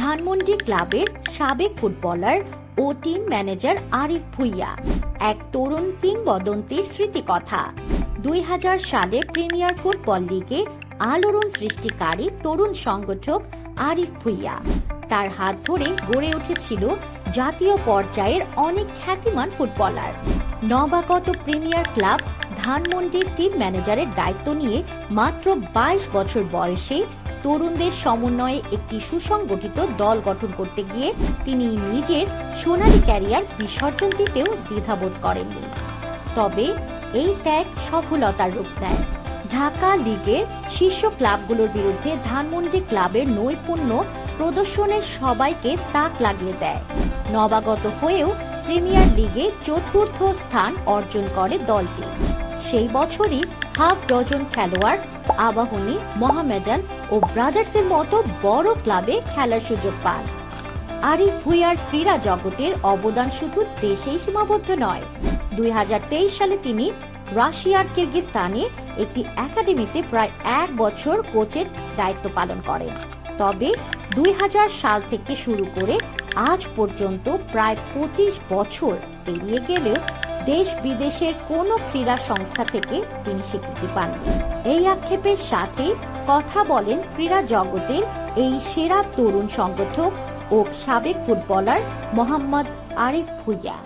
ধানমন্ডি ক্লাবের সাবেক ফুটবলার ও team manager Arif Bhuiyan এক তরুণ কিংবদন্তির স্মৃতিকথা। 2000 সালে প্রিমিয়ার ফুটবল লিগে আলোড়ন সৃষ্টিকারী তরুণ সংগঠক আরিফ ভুঁইয়া। তার হাত ধরে গড়ে উঠেছিল জাতীয় পর্যায়ের অনেক খ্যাতিমান ফুটবলার। নবাগত প্রিমিয়ার ক্লাব ধানমন্ডির টিম ম্যানেজারের দায়িত্ব নিয়ে মাত্র 22 বছর বয়সে তরুণদের সমন্বয়ে একটি সুসংগঠিত দল গঠন করতে গিয়ে তিনি নিজের সোনালী ক্যারিয়ার বিসর্জন দিতেও দ্বিধাবোধ করেননি। তবে এই ত্যাগ সফলতার রূপ নেয়। ঢাকা লিগের শীর্ষ ক্লাবগুলোর বিরুদ্ধে ধানমন্ডি ক্লাবের নৈপুণ্য প্রদর্শনের সবাইকে তাক লাগিয়ে দেয়। নবাগত হয়েও প্রিমিয়ার লিগে চতুর্থ স্থান অর্জন করে দলটি। সেই বছরই হাফ ডজন খেলোয়াড় আবাহনী, মোহামেডান ও ব্রাদার্সের মতো বড় ক্লাবে খেলার সুযোগ পান। আরিফ ভুঁইয়ার ক্রীড়া জগতের অবদান শুধু দেশেই সীমাবদ্ধ নয়। 2023 সালে তিনি রাশিয়ার কিরগিজস্তানে একটি একাডেমিতে প্রায় 1 বছর কোচের দায়িত্ব পালন করেন। তবে 2000 সাল থেকে শুরু করে আজ পর্যন্ত প্রায় 25 বছর পেরিয়ে গেলেও দেশ বিদেশের কোনো ক্রীড়া সংস্থা থেকে তিনি স্বীকৃতি পাননি। এই আক্ষেপের সাথে কথা বলেন ক্রীড়া জগতের এই সেরা তরুণ সংগঠক ও সাবেক ফুটবলার মোহাম্মদ আরিফ ভুঁইয়া।